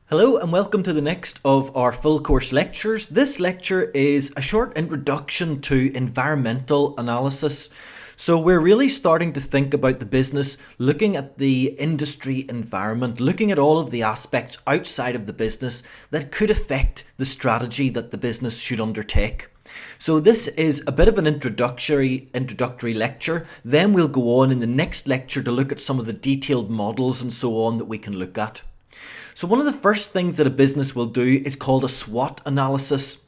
Hello and welcome to the next of our full course lectures. This lecture is a short introduction to environmental analysis. So we're really starting to think about the business, looking at the industry environment, looking at all of the aspects outside of the business that could affect the strategy that the business should undertake. So this is a bit of an introductory lecture. Then we'll go on in the next lecture to look at some of the detailed models and so on that we can look at. So one of the first things that a business will do is called a SWOT analysis.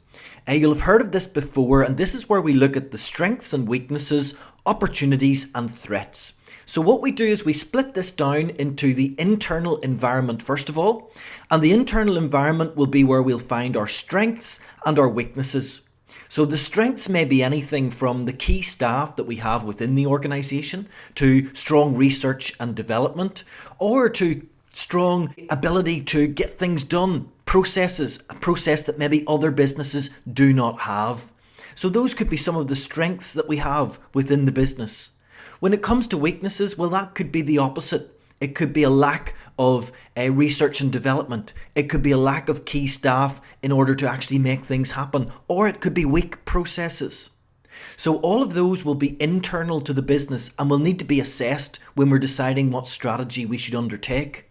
You'll have heard of this before, and this is where we look at the strengths and weaknesses, opportunities and threats. So what we do is we split this down into the internal environment first of all, and the internal environment will be where we'll find our strengths and our weaknesses. So the strengths may be anything from the key staff that we have within the organisation to strong research and development, or to strong ability to get things done, processes, a process that maybe other businesses do not have. So those could be some of the strengths that we have within the business. When it comes to weaknesses, well, that could be the opposite. It could be a lack of research and development. It could be a lack of key staff in order to actually make things happen, or it could be weak processes. So all of those will be internal to the business and will need to be assessed when we're deciding what strategy we should undertake.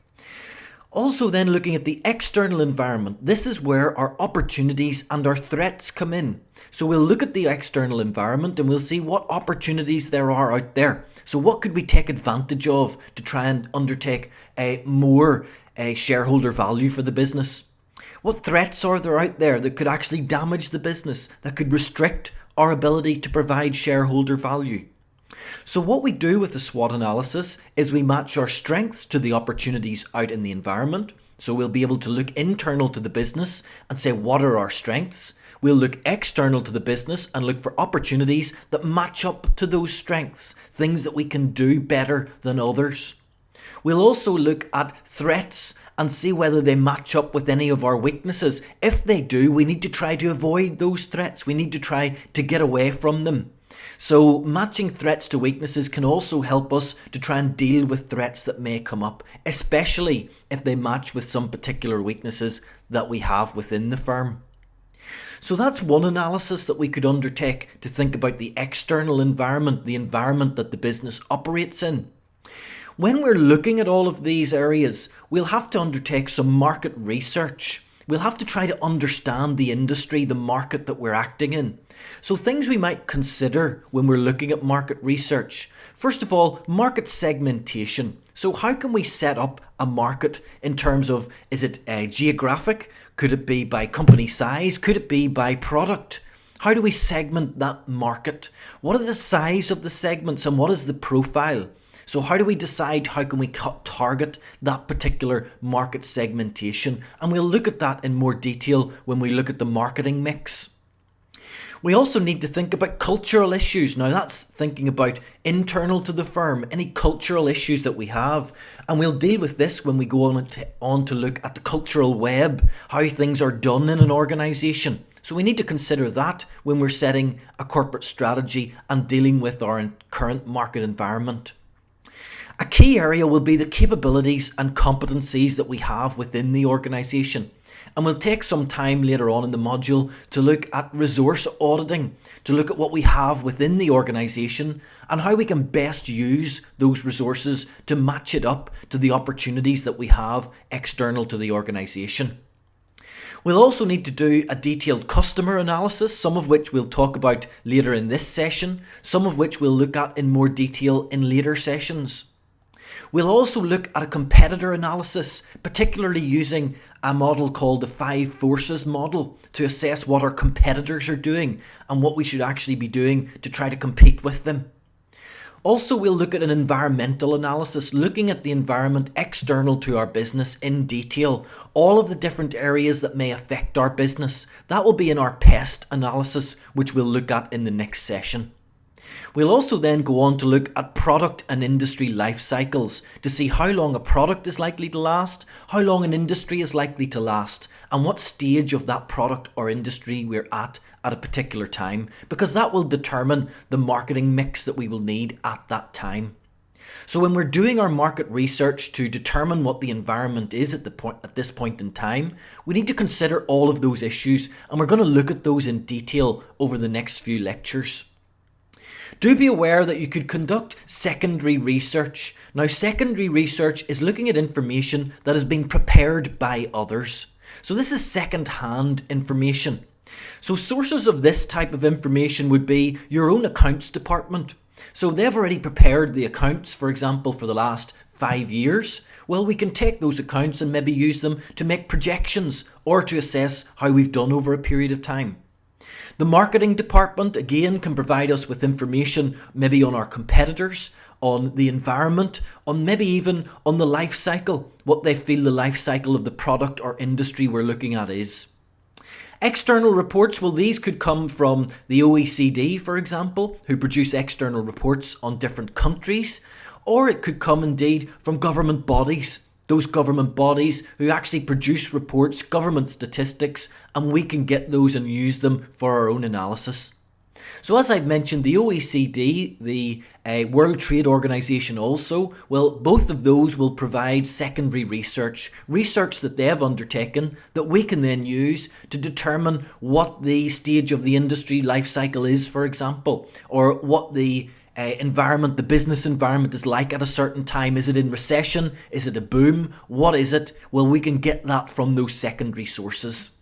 Also then looking at the external environment, this is where our opportunities and our threats come in. So we'll look at the external environment and we'll see what opportunities there are out there. So what could we take advantage of to try and undertake more shareholder value for the business? What threats are there out there that could actually damage the business, that could restrict our ability to provide shareholder value? So what we do with the SWOT analysis is we match our strengths to the opportunities out in the environment. So we'll be able to look internal to the business and say, what are our strengths? We'll look external to the business and look for opportunities that match up to those strengths, things that we can do better than others. We'll also look at threats and see whether they match up with any of our weaknesses. If they do, we need to try to avoid those threats. We need to try to get away from them. So matching threats to weaknesses can also help us to try and deal with threats that may come up, especially if they match with some particular weaknesses that we have within the firm. So that's one analysis that we could undertake to think about the external environment, the environment that the business operates in. When we're looking at all of these areas, we'll have to undertake some market research. We'll have to try to understand the industry, the market that we're acting in. So things we might consider when we're looking at market research. First of all, market segmentation. So how can we set up a market in terms of, is it geographic? Could it be by company size? Could it be by product? How do we segment that market? What are the size of the segments and what is the profile? So how do we decide how can we target that particular market segmentation? And we'll look at that in more detail when we look at the marketing mix. We also need to think about cultural issues. Now that's thinking about internal to the firm, any cultural issues that we have. And we'll deal with this when we go on to look at the cultural web, how things are done in an organisation. So we need to consider that when we're setting a corporate strategy and dealing with our current market environment. A key area will be the capabilities and competencies that we have within the organisation. And we'll take some time later on in the module to look at resource auditing, to look at what we have within the organisation and how we can best use those resources to match it up to the opportunities that we have external to the organisation. We'll also need to do a detailed customer analysis, some of which we'll talk about later in this session, some of which we'll look at in more detail in later sessions. We'll also look at a competitor analysis, particularly using a model called the 5 Forces model to assess what our competitors are doing and what we should actually be doing to try to compete with them. Also, we'll look at an environmental analysis, looking at the environment external to our business in detail, all of the different areas that may affect our business. That will be in our pest analysis, which we'll look at in the next session. We'll also then go on to look at product and industry life cycles to see how long a product is likely to last, how long an industry is likely to last, and what stage of that product or industry we're at a particular time, because that will determine the marketing mix that we will need at that time. So when we're doing our market research to determine what the environment is at this point in time, we need to consider all of those issues, and we're going to look at those in detail over the next few lectures. Do be aware that you could conduct secondary research. Now, secondary research is looking at information that has been prepared by others. So this is second-hand information. So sources of this type of information would be your own accounts department. So they've already prepared the accounts, for example, for the last 5 years. Well, we can take those accounts and maybe use them to make projections or to assess how we've done over a period of time. The marketing department, again, can provide us with information maybe on our competitors, on the environment, on maybe even on the life cycle, what they feel the life cycle of the product or industry we're looking at is. External reports, well, these could come from the OECD, for example, who produce external reports on different countries, or it could come indeed from government bodies, those government bodies who actually produce reports, government statistics, and we can get those and use them for our own analysis. So as I've mentioned, the OECD, the World Trade Organization also, well, both of those will provide secondary research that they have undertaken that we can then use to determine what the stage of the industry life cycle is, for example, or what the environment, the business environment is like at a certain time. Is it in recession? Is it a boom? What is it? Well, we can get that from those secondary sources.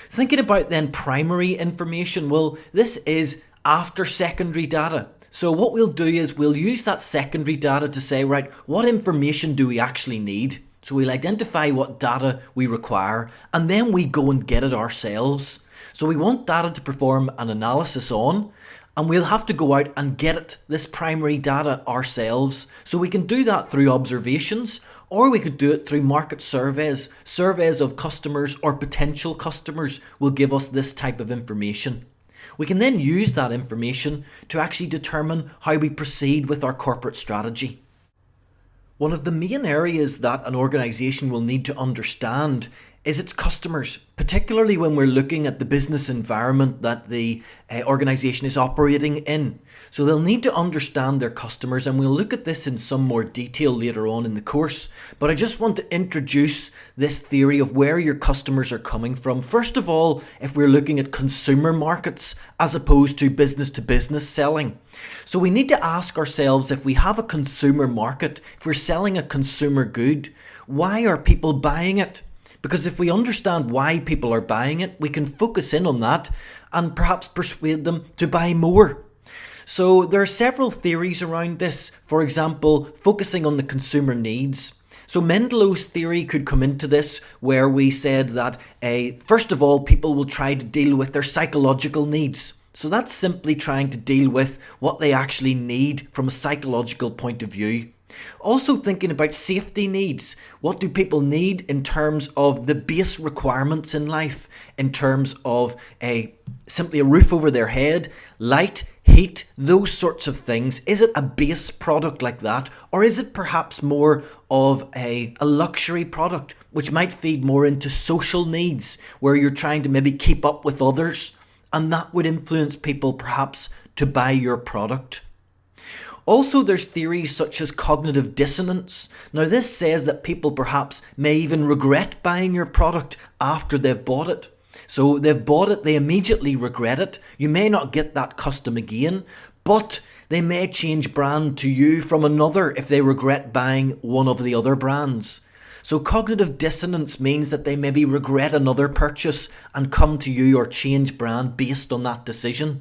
Thinking about then primary information, well, this is after secondary data. So what we'll do is we'll use that secondary data to say, right, what information do we actually need? So we'll identify what data we require, and then we go and get it ourselves. So we want data to perform an analysis on, and we'll have to go out and get it, this primary data ourselves. So we can do that through observations, or we could do it through market surveys. Surveys of customers or potential customers will give us this type of information. We can then use that information to actually determine how we proceed with our corporate strategy. One of the main areas that an organisation will need to understand is its customers, particularly when we're looking at the business environment that the organisation is operating in. So they'll need to understand their customers, and we'll look at this in some more detail later on in the course. But I just want to introduce this theory of where your customers are coming from. First of all, if we're looking at consumer markets as opposed to business selling. So we need to ask ourselves, if we have a consumer market, if we're selling a consumer good, why are people buying it? Because if we understand why people are buying it, we can focus in on that and perhaps persuade them to buy more. So there are several theories around this. For example, focusing on the consumer needs. So Mendelow's theory could come into this, where we said that first of all, people will try to deal with their psychological needs. So that's simply trying to deal with what they actually need from a psychological point of view. Also thinking about safety needs. What do people need in terms of the base requirements in life, in terms of simply a roof over their head, light, heat, those sorts of things? Is it a base product like that, or is it perhaps more of a luxury product which might feed more into social needs, where you're trying to maybe keep up with others, and that would influence people perhaps to buy your product? Also, there's theories such as cognitive dissonance. Now, this says that people perhaps may even regret buying your product after they've bought it. So they've bought it, they immediately regret it. You may not get that custom again, but they may change brand to you from another if they regret buying one of the other brands. So cognitive dissonance means that they maybe regret another purchase and come to you or change brand based on that decision.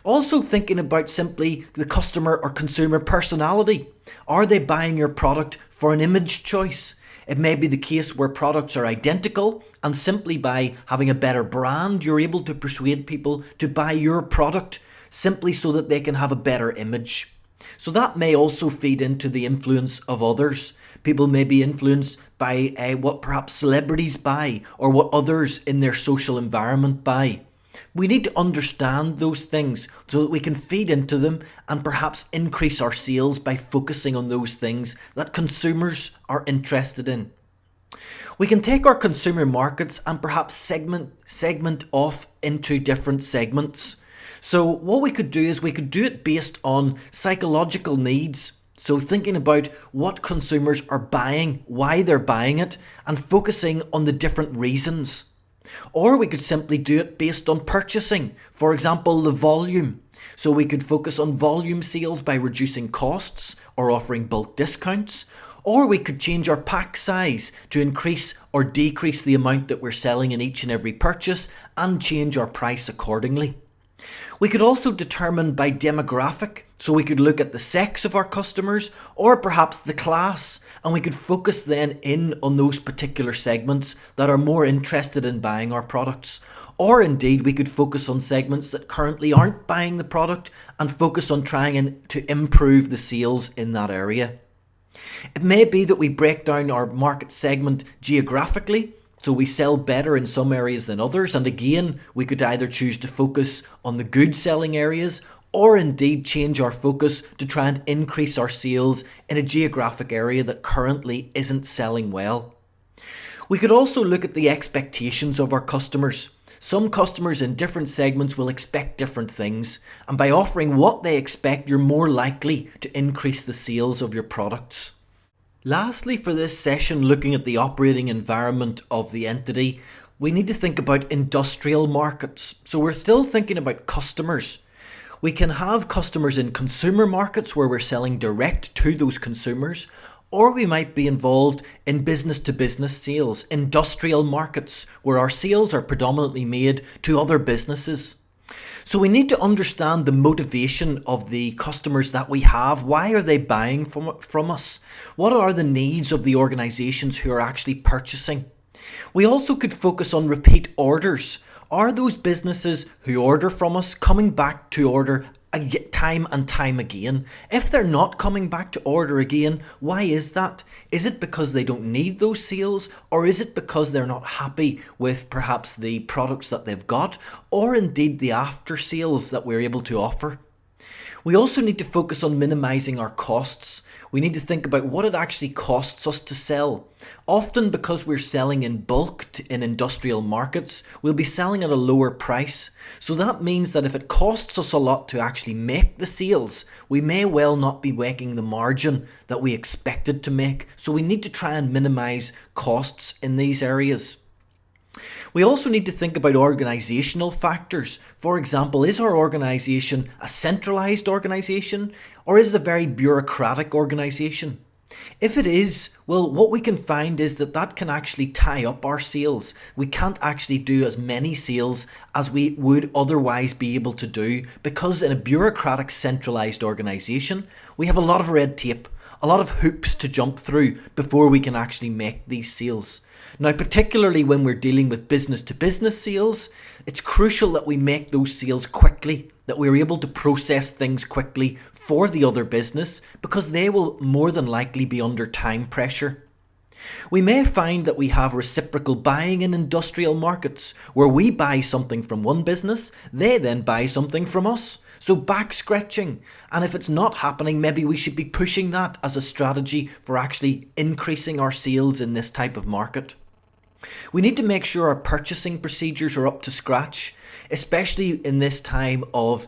Also thinking about simply the customer or consumer personality. Are they buying your product for an image choice? It may be the case where products are identical, and simply by having a better brand, you're able to persuade people to buy your product simply so that they can have a better image. So that may also feed into the influence of others. People may be influenced by what perhaps celebrities buy, or what others in their social environment buy. We need to understand those things so that we can feed into them and perhaps increase our sales by focusing on those things that consumers are interested in. We can take our consumer markets and perhaps segment off into different segments. So what we could do is we could do it based on psychological needs. So thinking about what consumers are buying, why they're buying it, and focusing on the different reasons. Or we could simply do it based on purchasing, for example, the volume. So we could focus on volume sales by reducing costs or offering bulk discounts. Or we could change our pack size to increase or decrease the amount that we're selling in each and every purchase and change our price accordingly. We could also determine by demographic, so we could look at the sex of our customers or perhaps the class, and we could focus then in on those particular segments that are more interested in buying our products. Or indeed we could focus on segments that currently aren't buying the product and focus on trying to improve the sales in that area. It may be that we break down our market segment geographically, so we sell better in some areas than others, and again, we could either choose to focus on the good selling areas or indeed change our focus to try and increase our sales in a geographic area that currently isn't selling well. We could also look at the expectations of our customers. Some customers in different segments will expect different things, and by offering what they expect, you're more likely to increase the sales of your products. Lastly, for this session, looking at the operating environment of the entity, we need to think about industrial markets. So we're still thinking about customers. We can have customers in consumer markets where we're selling direct to those consumers, or we might be involved in business-to-business sales, industrial markets where our sales are predominantly made to other businesses. So we need to understand the motivation of the customers that we have. Why are they buying from us? What are the needs of the organisations who are actually purchasing? We also could focus on repeat orders. Are those businesses who order from us coming back to order time and time again? If they're not coming back to order again, why is that? Is it because they don't need those sales, or is it because they're not happy with perhaps the products that they've got, or indeed the after sales that we're able to offer? We also need to focus on minimising our costs. We need to think about what it actually costs us to sell. Often because we're selling in bulk in industrial markets, we'll be selling at a lower price. So that means that if it costs us a lot to actually make the sales, we may well not be making the margin that we expected to make. So we need to try and minimise costs in these areas. We also need to think about organisational factors. For example, is our organisation a centralised organisation, or is it a very bureaucratic organisation? If it is, well, what we can find is that can actually tie up our sales. We can't actually do as many sales as we would otherwise be able to do, because in a bureaucratic centralised organisation, we have a lot of red tape, a lot of hoops to jump through before we can actually make these sales. Now, particularly when we're dealing with business-to-business sales, it's crucial that we make those sales quickly, that we're able to process things quickly for the other business, because they will more than likely be under time pressure. We may find that we have reciprocal buying in industrial markets, where we buy something from one business, they then buy something from us. So back scratching. And if it's not happening, maybe we should be pushing that as a strategy for actually increasing our sales in this type of market. We need to make sure our purchasing procedures are up to scratch, especially in this time of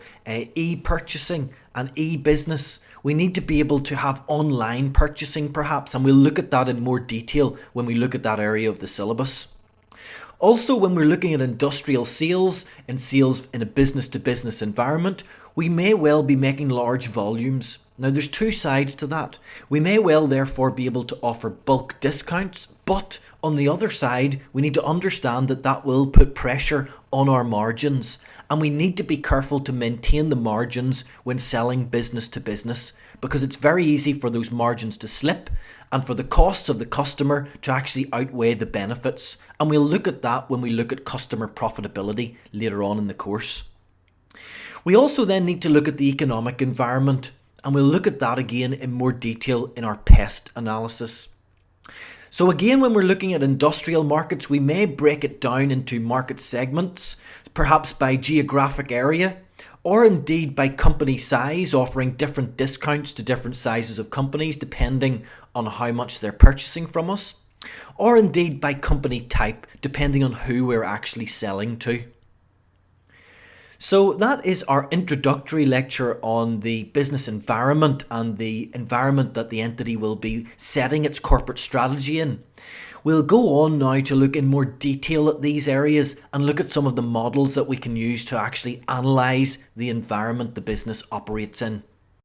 e-purchasing and e-business. We need to be able to have online purchasing perhaps, and we'll look at that in more detail when we look at that area of the syllabus. Also, when we're looking at industrial sales and sales in a business-to-business environment, we may well be making large volumes. Now, there's two sides to that. We may well therefore be able to offer bulk discounts, but on the other side, we need to understand that will put pressure on our margins, and we need to be careful to maintain the margins when selling business to business, because it's very easy for those margins to slip and for the costs of the customer to actually outweigh the benefits. And we'll look at that when we look at customer profitability later on in the course. We also then need to look at the economic environment, and we'll look at that again in more detail in our pest analysis. So again, when we're looking at industrial markets, we may break it down into market segments, perhaps by geographic area, or indeed by company size, offering different discounts to different sizes of companies depending on how much they're purchasing from us, or indeed by company type, depending on who we're actually selling to. So that is our introductory lecture on the business environment and the environment that the entity will be setting its corporate strategy in. We'll go on now to look in more detail at these areas and look at some of the models that we can use to actually analyse the environment the business operates in.